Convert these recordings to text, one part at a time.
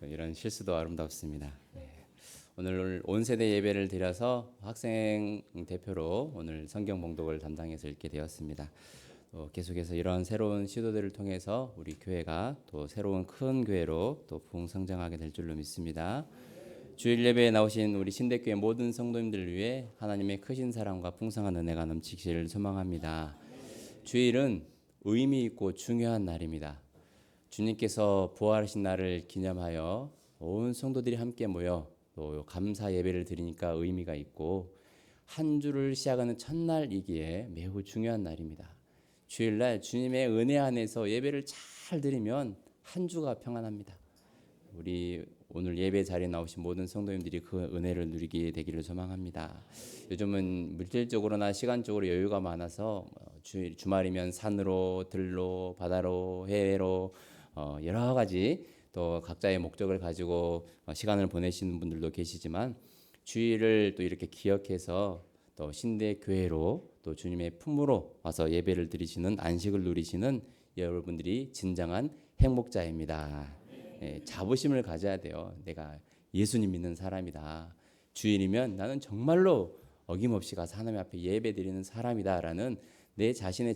이런 실수도 아름답습니다. 네. 오늘 온 세대 예배를 드려서 학생 대표로 오늘 성경 봉독을 담당해서 읽게 되었습니다. 계속해서 이런 새로운 시도들을 통해서 우리 교회가 또 새로운 큰 교회로 또 부흥성장하게 될 줄로 믿습니다. 주일 예배에 나오신 우리 신대교회 모든 성도님들을 위해 하나님의 크신 사랑과 풍성한 은혜가 넘치기를 소망합니다. 주일은 의미 있고 중요한 날입니다. 주님께서 부활하신 날을 기념하여 온 성도들이 함께 모여 또 감사 예배를 드리니까 의미가 있고, 한 주를 시작하는 첫날이기에 매우 중요한 날입니다. 주일날 주님의 은혜 안에서 예배를 잘 드리면 한 주가 평안합니다. 우리 오늘 예배 자리에 나오신 모든 성도님들이 그 은혜를 누리게 되기를 소망합니다. 요즘은 물질적으로나 시간적으로 여유가 많아서 주말이면 산으로, 들로, 바다로, 해외로 여러 가지 또 각자의 목적을 가지고 시간을 보내시는 분들도 계시지만, 주일을 또 이렇게 기억해서 또 신대 교회로 또 주님의 품으로 와서 예배를 드리시는, 안식을 누리시는 여러분들이 진정한 행복자입니다. 자부심을 가져야 돼요. 내가 예수님 믿는 사람이다. 주일이면 나는 정말로 어김없이 가서 하나님 앞에 예배 드리는 사람이다라는 내 자신의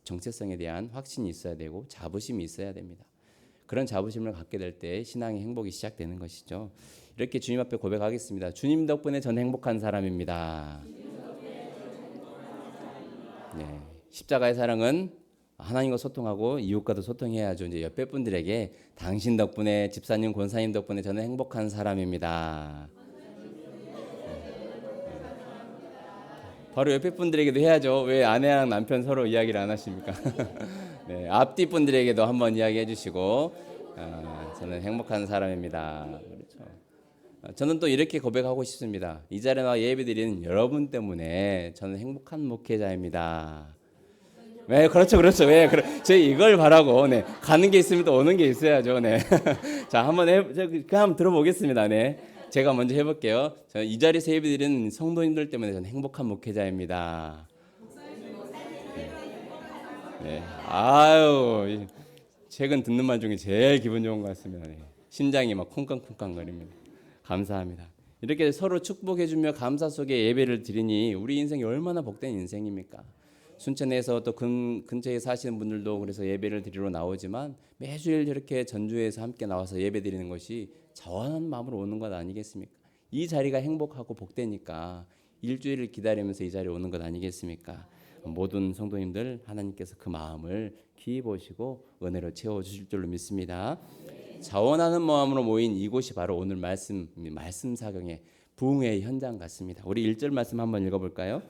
정체성에 대한 확신이 있어야 되고 자부심이 있어야 됩니다. 그런 자부심을 갖게 될 때 신앙의 행복이 시작되는 것이죠. 이렇게 주님 앞에 고백하겠습니다. 주님 덕분에 전 행복한 사람입니다. 네, 십자가의 사랑은 하나님과 소통하고 이웃과도 소통해야죠. 이제 옆에 분들에게 당신 덕분에, 집사님, 권사님 덕분에 저는 행복한 사람입니다. 바로 옆에 분들에게도 해야죠. 왜 아내랑 남편 서로 이야기를 안 하십니까? 네, 앞뒤 분들에게도 한번 이야기해 주시고, 저는 행복한 사람입니다. 그렇죠. 저는 또 이렇게 고백하고 싶습니다. 이 자리에 나와 예배드리는 여러분 때문에 저는 행복한 목회자입니다. 네, 그렇죠, 그렇죠. 네, 저희 이걸 바라고, 네, 가는 게 있으면 또 오는 게 있어야죠. 네. 자, 한번 들어보겠습니다. 네. 제가 먼저 해볼게요. 저는 이 자리에서 예배드리는 성도님들 때문에 저는 행복한 목회자입니다. 네. 아유, 최근 듣는 말 중에 제일 기분 좋은 것 같습니다. 네. 심장이 막 쿵쾅쿵쾅거립니다. 감사합니다. 이렇게 서로 축복해주며 감사 속에 예배를 드리니 우리 인생이 얼마나 복된 인생입니까? 순천에서 또 근처에 사시는 분들도 그래서 예배를 드리러 나오지만, 매주일 이렇게 전주에서 함께 나와서 예배 드리는 것이 자원한 마음으로 오는 것 아니겠습니까? 이 자리가 행복하고 복되니까 일주일을 기다리면서 이 자리에 오는 것 아니겠습니까? 모든 성도님들 하나님께서 그 마음을 귀히 보시고 은혜로 채워주실 줄로 믿습니다. 자원하는 마음으로 모인 이곳이 바로 오늘 말씀 사경의 부흥의 현장 같습니다. 우리 1절 말씀 한번 읽어볼까요?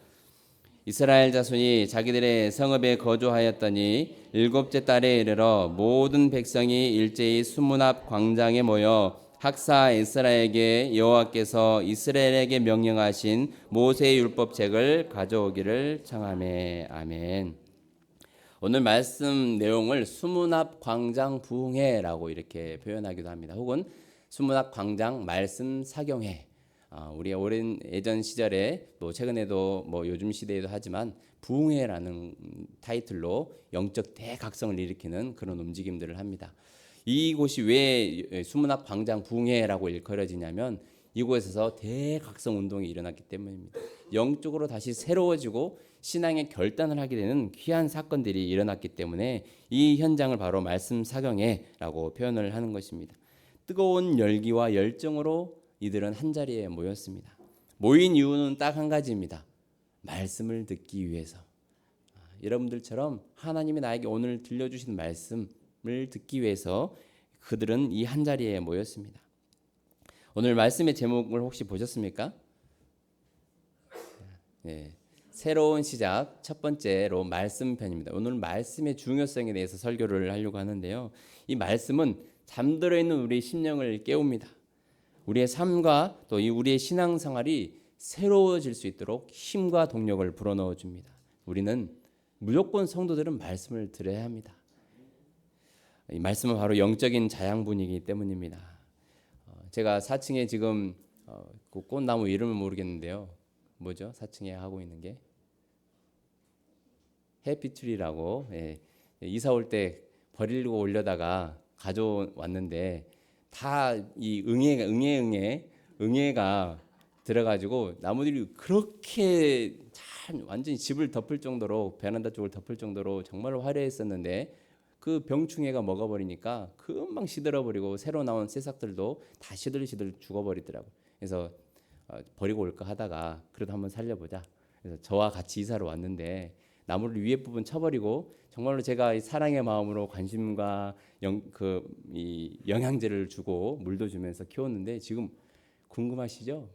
이스라엘 자손이 자기들의 성읍에 거주하였더니 일곱째 달에 이르러 모든 백성이 일제히 수문 앞 광장에 모여 학사 에스라에게 여호와께서 이스라엘에게 명령하신 모세의 율법책을 가져오기를 청하매. 아멘. 오늘 말씀 내용을 수문 앞 광장 부흥회라고 이렇게 표현하기도 합니다. 혹은 수문 앞 광장 말씀 사경회. 우리 오랜 예전 시절에 또 최근에도 뭐 요즘 시대에도 하지만 부흥회라는 타이틀로 영적 대각성을 일으키는 그런 움직임들을 합니다. 이곳이 왜 수문 앞 광장 부흥회라고 일컬어지냐면 이곳에서 대각성 운동이 일어났기 때문입니다. 영적으로 다시 새로워지고 신앙의 결단을 하게 되는 귀한 사건들이 일어났기 때문에 이 현장을 바로 말씀 사경회라고 표현을 하는 것입니다. 뜨거운 열기와 열정으로 이들은 한자리에 모였습니다. 모인 이유는 딱 한 가지입니다. 말씀을 듣기 위해서. 여러분들처럼 하나님이 나에게 오늘 들려주신 말씀을 듣기 위해서 그들은 이 한자리에 모였습니다. 오늘 말씀의 제목을 혹시 보셨습니까? 네, 새로운 시작 첫 번째로 말씀편입니다. 오늘 말씀의 중요성에 대해서 설교를 하려고 하는데요. 이 말씀은 잠들어 있는 우리 심령을 깨웁니다. 우리의 삶과 또 우리의 신앙생활이 새로워질 수 있도록 힘과 동력을 불어넣어 줍니다. 우리는 무조건 성도들은 말씀을 들어야 합니다. 이 말씀은 바로 영적인 자양분이기 때문입니다. 제가 4층에 지금 그 꽃나무 이름을 모르겠는데요. 뭐죠? 4층에 하고 있는 게 해피트리라고, 이사 올 때 버리려고 올려다가 가져왔는데 다 이 응애가 들어가지고 나무들이 그렇게 잘 완전히 집을 덮을 정도로 베란다 쪽을 덮을 정도로 정말 화려했었는데 그 병충해가 먹어버리니까 금방 시들어버리고 새로 나온 새싹들도 다 시들시들 죽어버리더라고. 그래서 버리고 올까 하다가 그래도 한번 살려보자. 그래서 저와 같이 이사를 왔는데 나무를 위에 부분 쳐버리고 정말로 제가 이 사랑의 마음으로 관심과 이 영양제를 주고 물도 주면서 키웠는데 지금 궁금하시죠?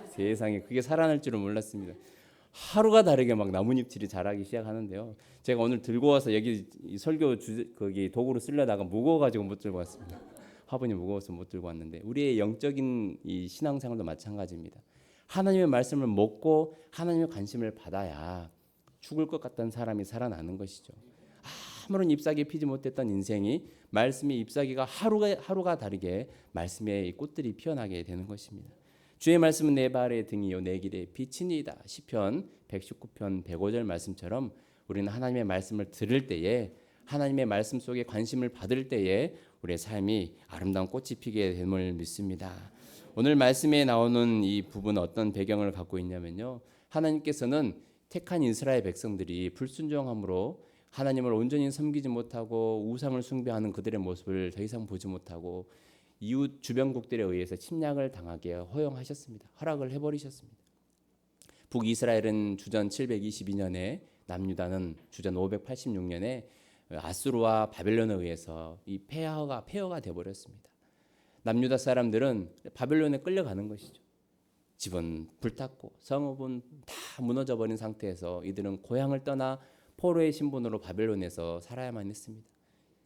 세상에 그게 살아날 줄은 몰랐습니다. 하루가 다르게 막 나뭇잎들이 자라기 시작하는데요. 제가 오늘 들고 와서 여기 설교 거기 도구로 쓰려다가 무거워가지고 못 들고 왔습니다. 화분이 무거워서 못 들고 왔는데 우리의 영적인 이 신앙생활도 마찬가지입니다. 하나님의 말씀을 먹고 하나님의 관심을 받아야 죽을 것 같던 사람이 살아나는 것이죠. 아무런 잎사귀 피지 못했던 인생이 말씀의 잎사귀가 하루가 다르게 말씀의 꽃들이 피어나게 되는 것입니다. 주의 말씀은 내 발의 등이요 내 길의 빛이니이다. 시편 119편 105절 말씀처럼 우리는 하나님의 말씀을 들을 때에 하나님의 말씀 속에 관심을 받을 때에 우리의 삶이 아름다운 꽃이 피게 됨을 믿습니다. 오늘 말씀에 나오는 이 부분은 어떤 배경을 갖고 있냐면요. 하나님께서는 택한 이스라엘 백성들이 불순종함으로 하나님을 온전히 섬기지 못하고 우상을 숭배하는 그들의 모습을 더 이상 보지 못하고 이웃 주변국들에 의해서 침략을 당하게 허용하셨습니다. 허락을 해버리셨습니다. 북이스라엘은 주전 722년에 남유다는 주전 586년에 아수르와 바벨론에 의해서 이 폐허가 되어버렸습니다. 남유다 사람들은 바벨론에 끌려가는 것이죠. 집은 불탔고 성읍은 다 무너져버린 상태에서 이들은 고향을 떠나 포로의 신분으로 바벨론에서 살아야만 했습니다.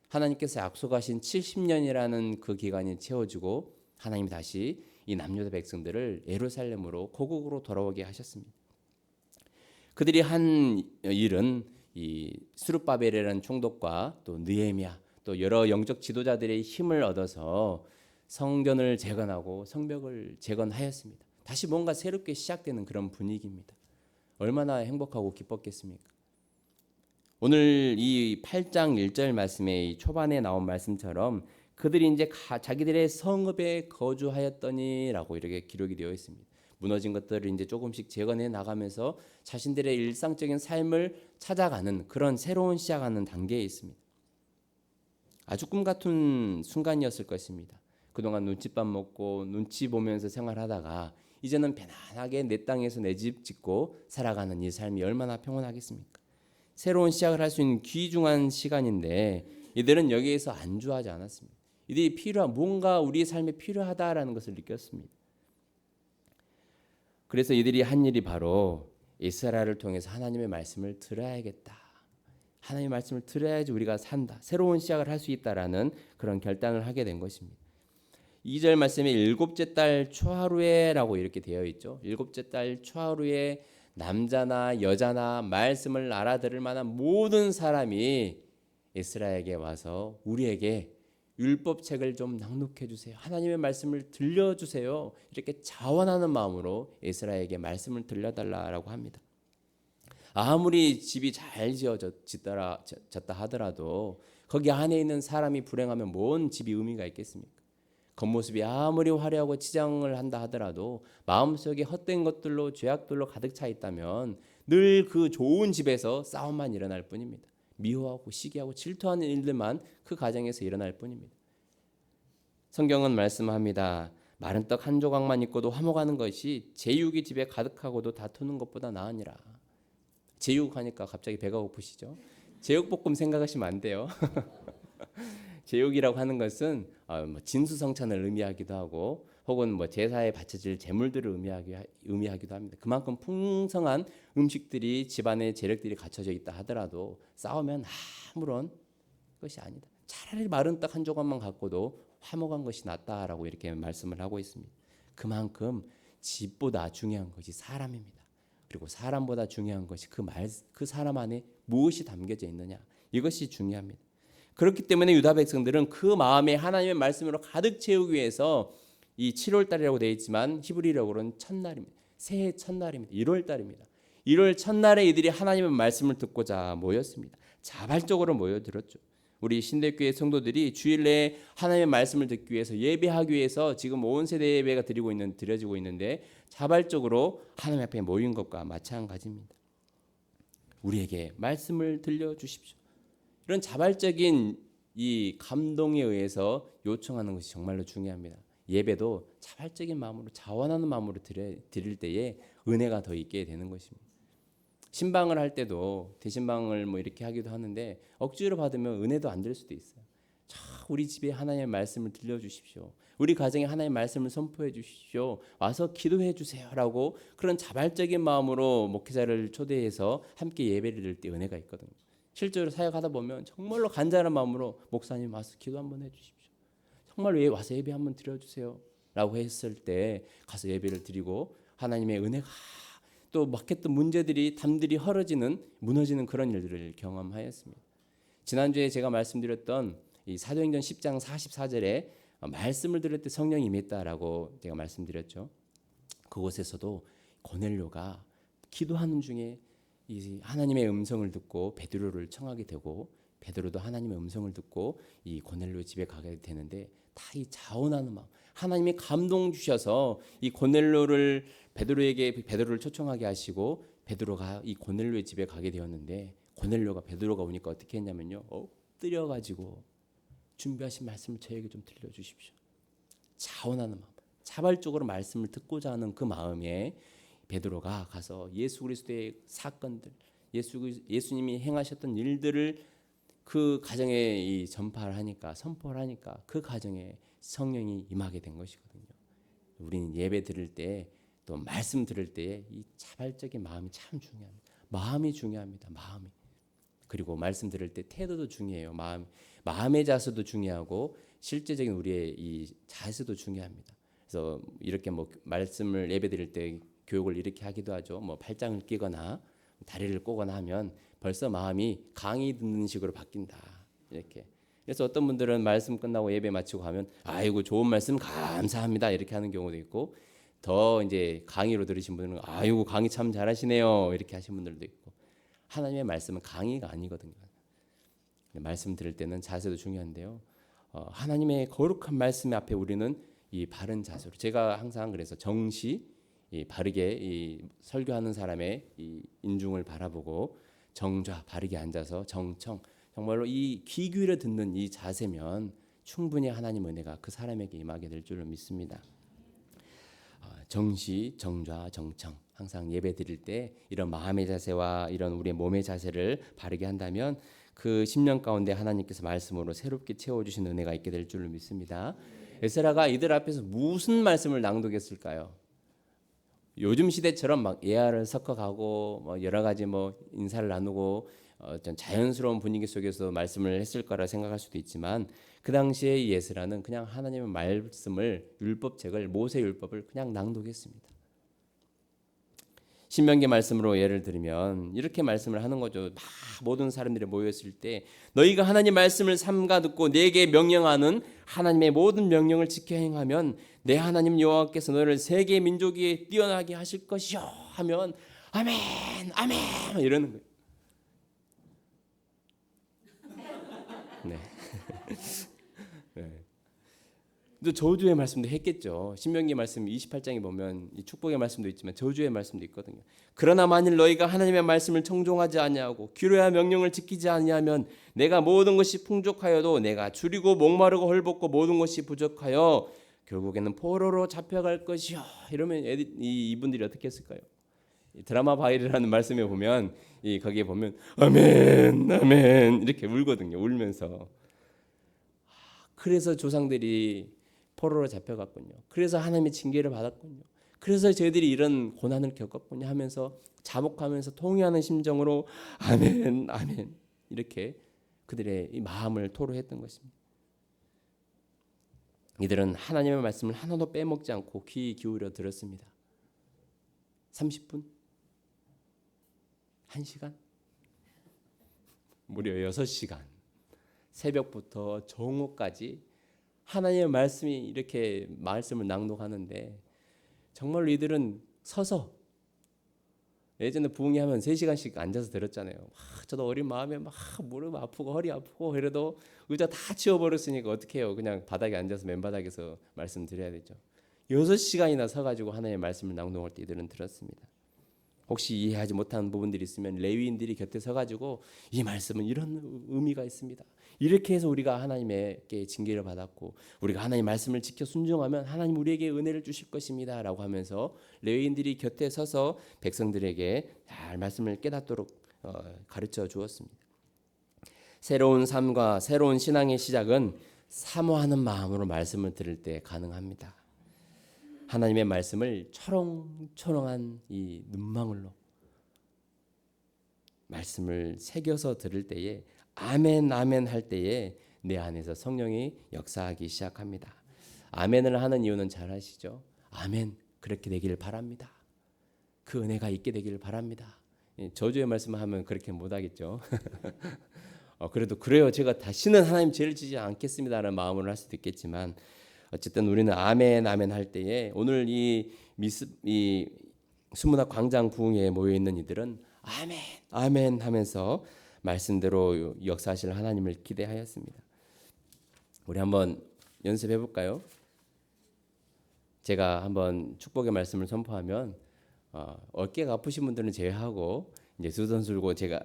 하나님께서 약속하신 70년이라는 그 기간이 채워지고 하나님이 다시 이 남유다 백성들을 예루살렘으로 고국으로 돌아오게 하셨습니다. 그들이 한 일은 이 스룹바벨이라는 총독과 또 느헤미야 또 여러 영적 지도자들의 힘을 얻어서 성전을 재건하고 성벽을 재건하였습니다. 다시 뭔가 새롭게 시작되는 그런 분위기입니다. 얼마나 행복하고 기뻤겠습니까? 오늘 이 8장 1절 말씀의 초반에 나온 말씀처럼 그들이 이제 자기들의 성읍에 거주하였더니라고 이렇게 기록이 되어 있습니다. 무너진 것들을 이제 조금씩 재건해 나가면서 자신들의 일상적인 삶을 찾아가는 그런 새로운 시작하는 단계에 있습니다. 아주 꿈 같은 순간이었을 것입니다. 그동안 눈칫밥 먹고 눈치 보면서 생활하다가 이제는 편안하게 내 땅에서 내 집 짓고 살아가는 이 삶이 얼마나 평온하겠습니까? 새로운 시작을 할 수 있는 귀중한 시간인데 이들은 여기에서 안주하지 않았습니다. 이들이 뭔가 우리의 삶에 필요하다라는 것을 느꼈습니다. 그래서 이들이 한 일이 바로 이스라엘을 통해서 하나님의 말씀을 들어야겠다. 하나님의 말씀을 들어야지 우리가 산다. 새로운 시작을 할 수 있다라는 그런 결단을 하게 된 것입니다. 2절 말씀에 일곱째 달 초하루에라고 이렇게 되어 있죠. 일곱째 달 초하루에 남자나 여자나 말씀을 알아들을 만한 모든 사람이 이스라엘에게 와서 우리에게 율법책을 좀 낭독해 주세요. 하나님의 말씀을 들려주세요. 이렇게 자원하는 마음으로 이스라엘에게 말씀을 들려달라고 합니다. 아무리 집이 잘 지어졌다 하더라도 거기 안에 있는 사람이 불행하면 뭔 집이 의미가 있겠습니까? 겉모습이 아무리 화려하고 치장을 한다 하더라도 마음속에 헛된 것들로 죄악들로 가득 차 있다면 늘 그 좋은 집에서 싸움만 일어날 뿐입니다. 미워하고 시기하고 질투하는 일들만 그 가정에서 일어날 뿐입니다. 성경은 말씀합니다. 마른 떡 한 조각만 있고도 화목하는 것이 제육이 집에 가득하고도 다투는 것보다 나으니라. 제육하니까 갑자기 배가 고프시죠? 제육볶음 생각하시면 안 돼요. 제육이라고 하는 것은 진수성찬을 의미하기도 하고 혹은 제사에 바쳐질 제물들을 의미하기도 합니다. 그만큼 풍성한 음식들이 집안에 재력들이 갖춰져 있다 하더라도 싸우면 아무런 것이 아니다. 차라리 마른 떡 한 조각만 갖고도 화목한 것이 낫다라고 이렇게 말씀을 하고 있습니다. 그만큼 집보다 중요한 것이 사람입니다. 그리고 사람보다 중요한 것이 그 사람 안에 무엇이 담겨져 있느냐, 이것이 중요합니다. 그렇기 때문에 유다 백성들은 그 마음에 하나님의 말씀으로 가득 채우기 위해서 이 7월 달이라고 되어 있지만 히브리어로는 첫날입니다. 새해 첫날입니다. 1월 달입니다. 1월 첫날에 이들이 하나님의 말씀을 듣고자 모였습니다. 자발적으로 모여들었죠. 우리 신대교회 성도들이 주일 내에 하나님의 말씀을 듣기 위해서 예배하기 위해서 지금 온 세대 예배가 드려지고 있는데 자발적으로 하나님 앞에 모인 것과 마찬가지입니다. 우리에게 말씀을 들려주십시오. 이런 자발적인 이 감동에 의해서 요청하는 것이 정말로 중요합니다. 예배도 자발적인 마음으로 자원하는 마음으로 드릴 때에 은혜가 더 있게 되는 것입니다. 신방을 할 때도 대신방을 뭐 이렇게 하기도 하는데 억지로 받으면 은혜도 안 될 수도 있어요. 우리 집에 하나님의 말씀을 들려주십시오. 우리 가정에 하나님의 말씀을 선포해 주십시오. 와서 기도해 주세요라고 그런 자발적인 마음으로 목회자를 초대해서 함께 예배를 드릴 때 은혜가 있거든요. 실제로 사역하다 보면 정말로 간절한 마음으로 목사님 와서 기도 한번 해주십시오. 정말로 와서 예배 한번 드려주세요라고 했을 때 가서 예배를 드리고 하나님의 은혜가 또 막혔던 문제들이 담들이 무너지는 그런 일들을 경험하였습니다. 지난주에 제가 말씀드렸던 이 사도행전 10장 44절에 말씀을 들을 때 성령이 임했다라고 제가 말씀드렸죠. 그곳에서도 고넬료가 기도하는 중에 이 하나님의 음성을 듣고 베드로를 청하게 되고 베드로도 하나님의 음성을 듣고 이 고넬료 집에 가게 되는데 다 이 자원하는 마음, 하나님이 감동 주셔서 이 고넬료를 베드로를 초청하게 하시고 베드로가 이 고넬료의 집에 가게 되었는데 베드로가 오니까 어떻게 했냐면요, 엎드려 가지고 준비하신 말씀을 저에게 좀 들려주십시오. 자원하는 마음, 자발적으로 말씀을 듣고자 하는 그 마음에 베드로가 가서 예수 그리스도의 사건들, 예수님이 행하셨던 일들을 그 가정에 선포를 하니까 그 가정에 성령이 임하게 된 것이거든요. 우리는 예배 들을 때 또 말씀 들을 때 이 자발적인 마음이 참 중요합니다. 마음이 중요합니다. 마음이. 그리고 말씀 들을 때 태도도 중요해요. 마음의 자세도 중요하고 실제적인 우리의 이 자세도 중요합니다. 그래서 이렇게 말씀을 예배 드릴 때 교육을 이렇게 하기도 하죠. 팔짱을 끼거나 다리를 꼬거나 하면 벌써 마음이 강의 듣는 식으로 바뀐다. 이렇게. 그래서 어떤 분들은 말씀 끝나고 예배 마치고 가면 아이고 좋은 말씀 감사합니다. 이렇게 하는 경우도 있고 더 이제 강의로 들으신 분들은 아이고 강의 참 잘하시네요. 이렇게 하신 분들도 있고. 하나님의 말씀은 강의가 아니거든요. 말씀 들을 때는 자세도 중요한데요. 하나님의 거룩한 말씀 앞에 우리는 이 바른 자세로 제가 항상 그래서 정시 바르게 이 설교하는 사람의 이 인중을 바라보고 정좌 바르게 앉아서 정청 정말로 이 귀 기울여 듣는 이 자세면 충분히 하나님 은혜가 그 사람에게 임하게 될 줄로 믿습니다. 정시, 정좌, 정청 항상 예배 드릴 때 이런 마음의 자세와 이런 우리의 몸의 자세를 바르게 한다면 그 10년 가운데 하나님께서 말씀으로 새롭게 채워주신 은혜가 있게 될 줄로 믿습니다. 에스라가 이들 앞에서 무슨 말씀을 낭독했을까요? 요즘 시대처럼 막 예화를 섞어가고 여러 가지 인사를 나누고 어떤 자연스러운 분위기 속에서 말씀을 했을 거라 생각할 수도 있지만 그 당시에 예스라는 그냥 하나님의 말씀을 율법책을 모세 율법을 그냥 낭독했습니다. 신명기 말씀으로 예를 들면 이렇게 말씀을 하는 거죠. 모든 사람들이 모였을 때 너희가 하나님 말씀을 삼가 듣고 내게 명령하는 하나님의 모든 명령을 지켜 행하면 내 하나님 여호와께서 너를 세계 민족 위에 뛰어나게 하실 것이요 하면 아멘 아멘 이러는 거예요. 네. 네. 또 저주의 말씀도 했겠죠. 신명기 말씀 28장에 보면 이 축복의 말씀도 있지만 저주의 말씀도 있거든요. 그러나 만일 너희가 하나님의 말씀을 청종하지 아니하고 귀로야 명령을 지키지 아니하면 내가 모든 것이 풍족하여도 내가 줄이고 목마르고 헐벗고 모든 것이 부족하여 결국에는 포로로 잡혀갈 것이요. 이러면 이분들이 어떻게 했을까요? 드라마 바이럴이라는 말씀에 보면 거기에 보면 아멘 아멘 이렇게 울거든요. 울면서. 그래서 조상들이 포로로 잡혀갔군요. 그래서 하나님의 징계를 받았군요. 그래서 저희들이 이런 고난을 겪었군요 하면서 자복하면서 통회하는 심정으로 아멘 아멘 이렇게 그들의 이 마음을 토로했던 것입니다. 이들은 하나님의 말씀을 하나도 빼먹지 않고 귀 기울여 들었습니다. 30분? 1시간? 무려 6시간. 새벽부터 정오까지 하나님의 말씀이 이렇게 말씀을 낭독하는데 정말로 이들은 서서 예전에 부흥회 하면 3시간씩 앉아서 들었잖아요. 저도 어린 마음에 막 무릎 아프고 허리 아프고 이래도 의자 다 치워버렸으니까 어떻게 해요. 그냥 바닥에 앉아서 맨바닥에서 말씀 드려야 되죠. 6시간이나 서가지고 하나님의 말씀을 낭독할 때 이들은 들었습니다. 혹시 이해하지 못하는 부분들이 있으면 레위인들이 곁에 서가지고 이 말씀은 이런 의미가 있습니다. 이렇게 해서 우리가 하나님께 징계를 받았고 우리가 하나님 말씀을 지켜 순종하면 하나님 우리에게 은혜를 주실 것입니다 라고 하면서 레위인들이 곁에 서서 백성들에게 잘 말씀을 깨닫도록 가르쳐 주었습니다. 새로운 삶과 새로운 신앙의 시작은 사모하는 마음으로 말씀을 들을 때 가능합니다. 하나님의 말씀을 초롱초롱한 이 눈망울로 말씀을 새겨서 들을 때에 아멘 아멘 할 때에 내 안에서 성령이 역사하기 시작합니다. 아멘을 하는 이유는 잘 아시죠? 아멘 그렇게 되기를 바랍니다. 그 은혜가 있게 되기를 바랍니다. 저주의 말씀을 하면 그렇게 못하겠죠. 그래도 그래요. 제가 다시는 하나님 죄를 지지 않겠습니다라는 마음으로 할 수도 있겠지만 어쨌든 우리는 아멘 아멘 할 때에 오늘 이 수문학 광장 부흥회에 모여 있는 이들은 아멘 아멘 하면서 말씀대로 역사하실 하나님을 기대하였습니다. 우리 한번 연습해 볼까요? 제가 한번 축복의 말씀을 선포하면 어깨가 아프신 분들은 제외하고 이제 두 손 들고 제가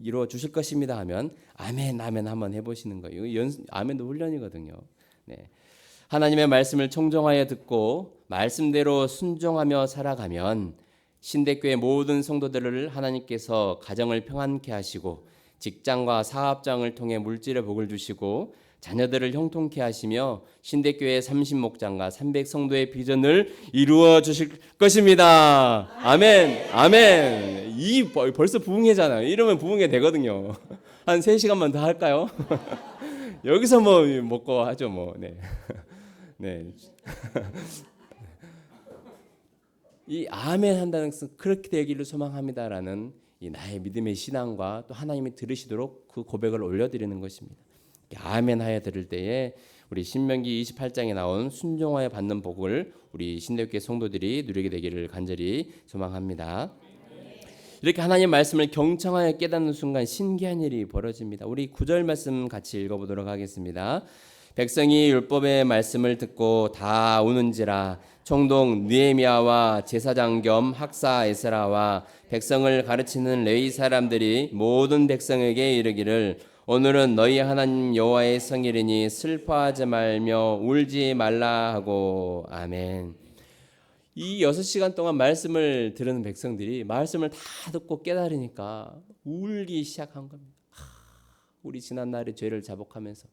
이루어 주실 것입니다 하면 아멘 아멘 한번 해보시는 거예요. 아멘도 훈련이거든요. 네. 하나님의 말씀을 청정하여 듣고 말씀대로 순종하며 살아가면 신대교회 모든 성도들을 하나님께서 가정을 평안케 하시고 직장과 사업장을 통해 물질의 복을 주시고 자녀들을 형통케 하시며 신대교회 30목장과 300성도의 비전을 이루어 주실 것입니다. 아멘. 아멘. 이 벌써 부흥회잖아요. 이러면 부흥회 되거든요. 한 3시간만 더 할까요? 여기서 뭐 먹고 하죠 뭐. 네. 네. 이 아멘 한다는 것은 그렇게 되기를 소망합니다라는 이 나의 믿음의 신앙과 또 하나님이 들으시도록 그 고백을 올려드리는 것입니다. 아멘 하여 들을 때에 우리 신명기 28장에 나온 순종하여 받는 복을 우리 신대교회 성도들이 누리게 되기를 간절히 소망합니다. 이렇게 하나님 말씀을 경청하여 깨닫는 순간 신기한 일이 벌어집니다. 우리 9절 말씀 같이 읽어보도록 하겠습니다. 백성이 율법의 말씀을 듣고 다 우는지라 총독 느헤미야와 제사장 겸 학사 에스라와 백성을 가르치는 레위 사람들이 모든 백성에게 이르기를 오늘은 너희 하나님 여호와의 성일이니 슬퍼하지 말며 울지 말라 하고 아멘. 이 6시간 동안 말씀을 들은 백성들이 말씀을 다 듣고 깨달으니까 울기 시작한 겁니다. 우리 지난날의 죄를 자복하면서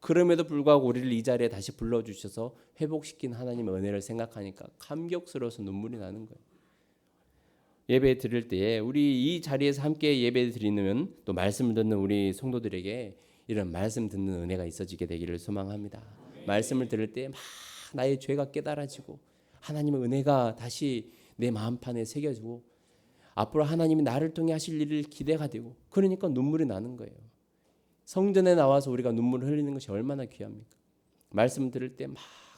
그럼에도 불구하고 우리를 이 자리에 다시 불러주셔서 회복시킨 하나님의 은혜를 생각하니까 감격스러워서 눈물이 나는 거예요. 예배 드릴 때에 우리 이 자리에서 함께 예배 드리는 또 말씀을 듣는 우리 성도들에게 이런 말씀 듣는 은혜가 있어지게 되기를 소망합니다. 말씀을 들을 때 막 나의 죄가 깨달아지고 하나님의 은혜가 다시 내 마음판에 새겨지고 앞으로 하나님이 나를 통해 하실 일을 기대가 되고 그러니까 눈물이 나는 거예요. 성전에 나와서 우리가 눈물을 흘리는 것이 얼마나 귀합니까? 말씀 들을 때 막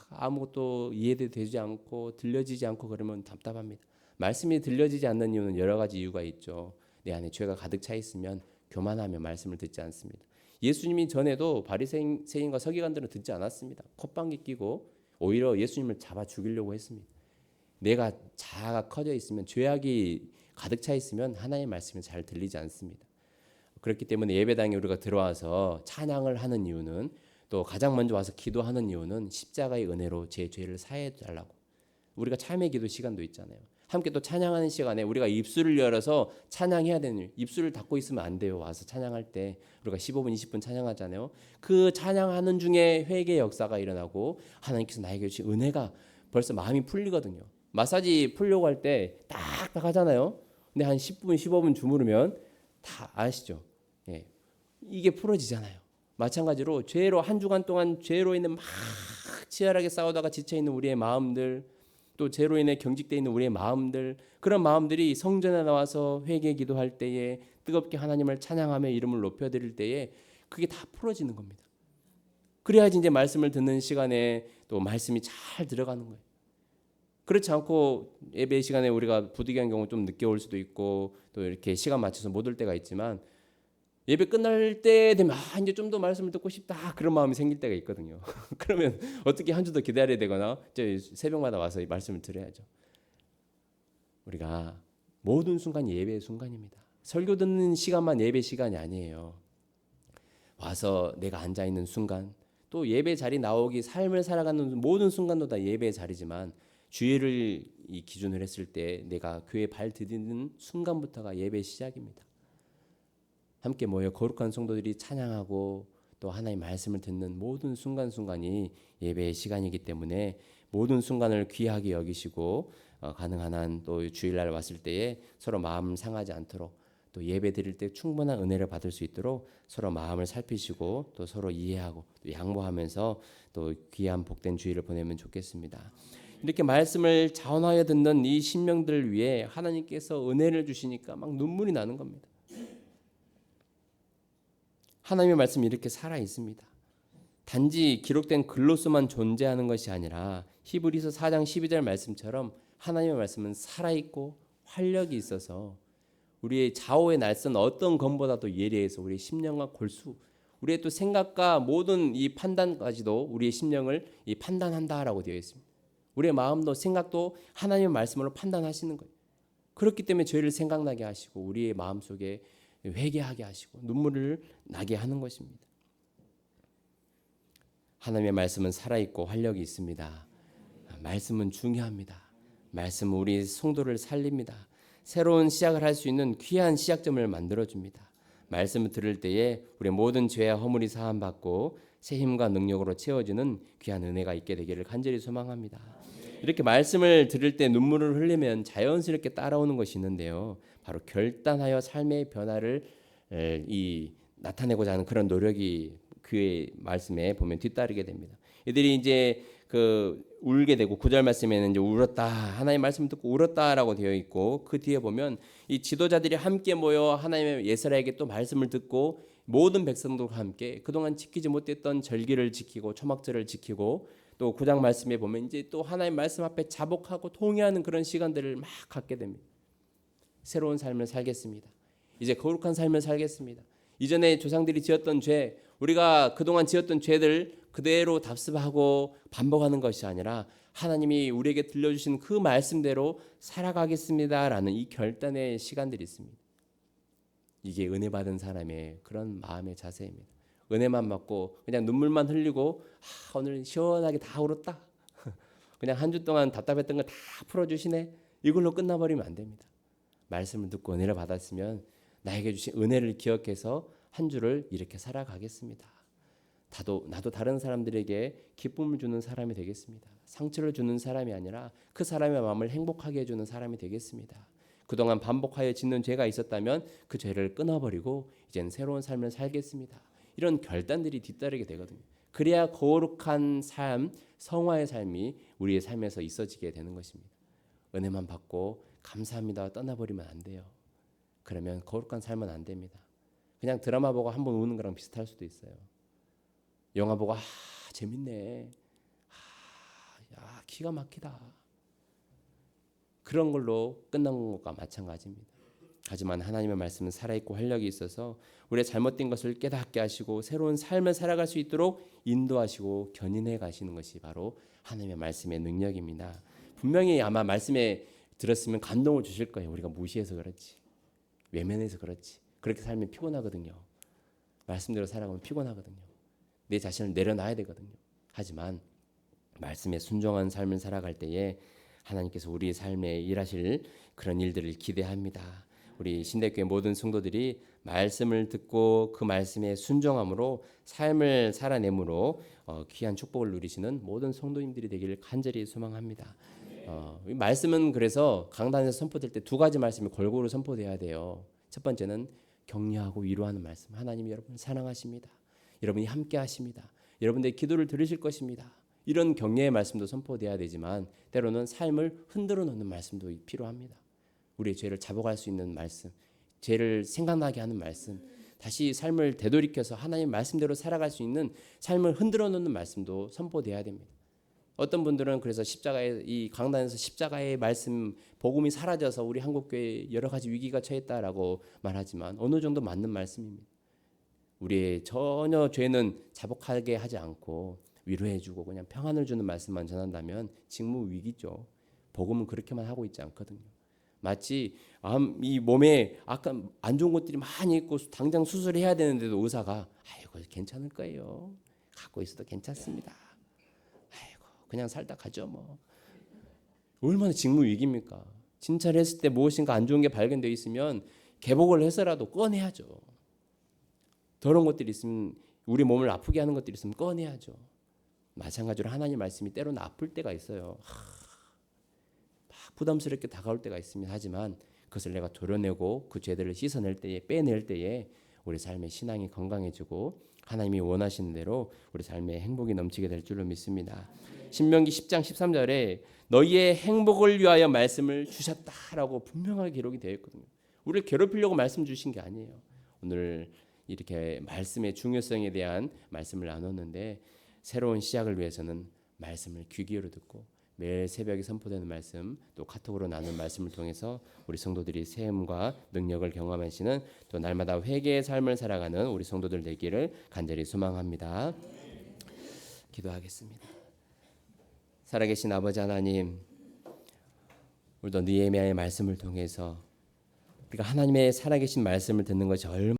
아무것도 이해되지 않고 들려지지 않고 그러면 답답합니다. 말씀이 들려지지 않는 이유는 여러 가지 이유가 있죠. 내 안에 죄가 가득 차 있으면 교만하며 말씀을 듣지 않습니다. 예수님이 전에도 바리새인과 서기관들은 듣지 않았습니다. 콧방귀 끼고 오히려 예수님을 잡아 죽이려고 했습니다. 내가 자아가 커져 있으면 죄악이 가득 차 있으면 하나님의 말씀이 잘 들리지 않습니다. 그렇기 때문에 예배당에 우리가 들어와서 찬양을 하는 이유는 또 가장 먼저 와서 기도하는 이유는 십자가의 은혜로 제 죄를 사해 달라고. 우리가 참회 기도 시간도 있잖아요. 함께 또 찬양하는 시간에 우리가 입술을 열어서 찬양해야 되는 일, 입술을 닫고 있으면 안 돼요. 와서 찬양할 때 우리가 15분 20분 찬양하잖아요. 그 찬양하는 중에 회개의 역사가 일어나고 하나님께서 나에게 주신 은혜가 벌써 마음이 풀리거든요. 마사지 풀려고 할 때 딱딱 하잖아요. 근데 한 10분 15분 주무르면 다 아시죠? 예. 이게 풀어지잖아요. 마찬가지로 죄로 한 주간 동안 죄로 인해 막 치열하게 싸우다가 지쳐있는 우리의 마음들 또 죄로 인해 경직되어 있는 우리의 마음들 그런 마음들이 성전에 나와서 회개 기도할 때에 뜨겁게 하나님을 찬양하며 이름을 높여드릴 때에 그게 다 풀어지는 겁니다. 그래야지 이제 말씀을 듣는 시간에 또 말씀이 잘 들어가는 거예요. 그렇지 않고 예배 시간에 우리가 부득이한 경우 좀 늦게 올 수도 있고 또 이렇게 시간 맞춰서 못 올 때가 있지만 예배 끝날 때 되면 이제 좀 더 말씀을 듣고 싶다 그런 마음이 생길 때가 있거든요. 그러면 어떻게 한 주 더 기다려야 되거나 새벽마다 와서 말씀을 드려야죠. 우리가 모든 순간이 예배의 순간입니다. 설교 듣는 시간만 예배 시간이 아니에요. 와서 내가 앉아 있는 순간, 또 예배 자리 나오기 삶을 살아가는 모든 순간도 다 예배의 자리지만 주일을 이 기준으로 했을 때 내가 교회 발 디디는 순간부터가 예배 시작입니다. 함께 모여 거룩한 성도들이 찬양하고 또 하나님의 말씀을 듣는 모든 순간순간이 예배의 시간이기 때문에 모든 순간을 귀하게 여기시고 가능한 한 또 주일날 왔을 때에 서로 마음 상하지 않도록 또 예배 드릴 때 충분한 은혜를 받을 수 있도록 서로 마음을 살피시고 또 서로 이해하고 또 양보하면서 또 귀한 복된 주일을 보내면 좋겠습니다. 이렇게 말씀을 자원하여 듣는 이 심령들을 위해 하나님께서 은혜를 주시니까 막 눈물이 나는 겁니다. 하나님의 말씀이 이렇게 살아 있습니다. 단지 기록된 글로서만 존재하는 것이 아니라 히브리서 4장 12절 말씀처럼 하나님의 말씀은 살아있고 활력이 있어서 우리의 좌우의 날선 어떤 검보다도 예리해서 우리의 심령과 골수, 우리의 또 생각과 모든 이 판단까지도 우리의 심령을 이 판단한다라고 되어 있습니다. 우리의 마음도 생각도 하나님의 말씀으로 판단하시는 거예요. 그렇기 때문에 죄를 생각나게 하시고 우리의 마음속에 회개하게 하시고 눈물을 나게 하는 것입니다. 하나님의 말씀은 살아있고 활력이 있습니다. 말씀은 중요합니다. 말씀은 우리 성도를 살립니다. 새로운 시작을 할 수 있는 귀한 시작점을 만들어줍니다. 말씀을 들을 때에 우리의 모든 죄와 허물이 사함받고 새 힘과 능력으로 채워지는 귀한 은혜가 있게 되기를 간절히 소망합니다. 이렇게 말씀을 들을 때 눈물을 흘리면 자연스럽게 따라오는 것이 있는데요. 바로 결단하여 삶의 변화를 나타내고자 하는 그런 노력이 그의 말씀에 보면 뒤따르게 됩니다. 이들이 이제 울게 되고 9절 말씀에는 이제 울었다. 하나님의 말씀을 듣고 울었다라고 되어 있고 그 뒤에 보면 이 지도자들이 함께 모여 하나님의 예스라에게 또 말씀을 듣고 모든 백성들과 함께 그동안 지키지 못했던 절기를 지키고 초막절을 지키고 또 9장 말씀에 보면 이제 또 하나님의 말씀 앞에 자복하고 통회하는 그런 시간들을 막 갖게 됩니다. 새로운 삶을 살겠습니다. 이제 거룩한 삶을 살겠습니다. 이전에 조상들이 지었던 죄, 우리가 그동안 지었던 죄들 그대로 답습하고 반복하는 것이 아니라 하나님이 우리에게 들려주신 그 말씀대로 살아가겠습니다라는 이 결단의 시간들이 있습니다. 이게 은혜 받은 사람의 그런 마음의 자세입니다. 은혜만 받고 그냥 눈물만 흘리고 오늘 시원하게 다 울었다. 그냥 한 주 동안 답답했던 거 다 풀어주시네. 이걸로 끝나버리면 안 됩니다. 말씀을 듣고 은혜를 받았으면 나에게 주신 은혜를 기억해서 한 주를 이렇게 살아가겠습니다. 나도 다른 사람들에게 기쁨을 주는 사람이 되겠습니다. 상처를 주는 사람이 아니라 그 사람의 마음을 행복하게 해주는 사람이 되겠습니다. 그동안 반복하여 짓는 죄가 있었다면 그 죄를 끊어버리고 이제는 새로운 삶을 살겠습니다. 이런 결단들이 뒤따르게 되거든요. 그래야 거룩한 삶, 성화의 삶이 우리의 삶에서 있어지게 되는 것입니다. 은혜만 받고 감사합니다 떠나버리면 안 돼요. 그러면 거룩한 삶은 안 됩니다. 그냥 드라마 보고 한번 우는 거랑 비슷할 수도 있어요. 영화 보고 재밌네. 야 기가 막히다. 그런 걸로 끝난 것과 마찬가지입니다. 하지만 하나님의 말씀은 살아있고 활력이 있어서 우리의 잘못된 것을 깨닫게 하시고 새로운 삶을 살아갈 수 있도록 인도하시고 견인해 가시는 것이 바로 하나님의 말씀의 능력입니다. 분명히 아마 말씀에 들었으면 감동을 주실 거예요. 우리가 무시해서 그렇지. 외면해서 그렇지. 그렇게 살면 피곤하거든요. 말씀대로 살아가면 피곤하거든요. 내 자신을 내려놔야 되거든요. 하지만 말씀에 순종한 삶을 살아갈 때에 하나님께서 우리의 삶에 일하실 그런 일들을 기대합니다. 우리 신대교회 모든 성도들이 말씀을 듣고 그 말씀에 순종함으로 삶을 살아내므로 귀한 축복을 누리시는 모든 성도님들이 되기를 간절히 소망합니다. 이 말씀은 그래서 강단에서 선포될 때 두 가지 말씀이 골고루 선포돼야 돼요. 첫 번째는 격려하고 위로하는 말씀. 하나님이 여러분을 사랑하십니다. 여러분이 함께 하십니다. 여러분들의 기도를 들으실 것입니다. 이런 격려의 말씀도 선포돼야 되지만 때로는 삶을 흔들어 놓는 말씀도 필요합니다. 우리의 죄를 자복할 수 있는 말씀, 죄를 생각나게 하는 말씀, 다시 삶을 되돌이켜서 하나님 말씀대로 살아갈 수 있는 삶을 흔들어 놓는 말씀도 선포돼야 됩니다. 어떤 분들은 그래서 십자가의 이 강단에서 십자가의 말씀 복음이 사라져서 우리 한국교회 여러 가지 위기가 처했다라고 말하지만 어느 정도 맞는 말씀입니다. 우리의 전혀 죄는 자복하게 하지 않고 위로해주고 그냥 평안을 주는 말씀만 전한다면 직무 위기죠. 복음은 그렇게만 하고 있지 않거든요. 마치 이 몸에 아까 안 좋은 것들이 많이 있고 당장 수술해야 되는데도 의사가 아이고 괜찮을 거예요. 갖고 있어도 괜찮습니다. 아이고 그냥 살다 가죠 뭐. 얼마나 직무 위기입니까? 진찰을 했을 때 무엇인가 안 좋은 게 발견되어 있으면 개복을 해서라도 꺼내야죠. 더러운 것들이 있으면 우리 몸을 아프게 하는 것들이 있으면 꺼내야죠. 마찬가지로 하나님 말씀이 때로는 아플 때가 있어요. 막 부담스럽게 다가올 때가 있습니다. 하지만 그것을 내가 도려내고 그 죄들을 씻어낼 때에 빼낼 때에 우리 삶의 신앙이 건강해지고 하나님이 원하시는 대로 우리 삶에 행복이 넘치게 될 줄로 믿습니다. 신명기 10장 13절에 너희의 행복을 위하여 말씀을 주셨다라고 분명하게 기록이 되어 있거든요. 우리를 괴롭히려고 말씀 주신 게 아니에요. 오늘 이렇게 말씀의 중요성에 대한 말씀을 나눴는데 새로운 시작을 위해서는 말씀을 귀 기울여 듣고 매일 새벽에 선포되는 말씀 또 카톡으로 나눈 말씀을 통해서 우리 성도들이 세움과 능력을 경험하시는 또 날마다 회개의 삶을 살아가는 우리 성도들 되기를 간절히 소망합니다. 기도하겠습니다. 살아계신 아버지 하나님, 우리도 느헤미야의 말씀을 통해서 우리가 하나님의 살아계신 말씀을 듣는 것이 얼마나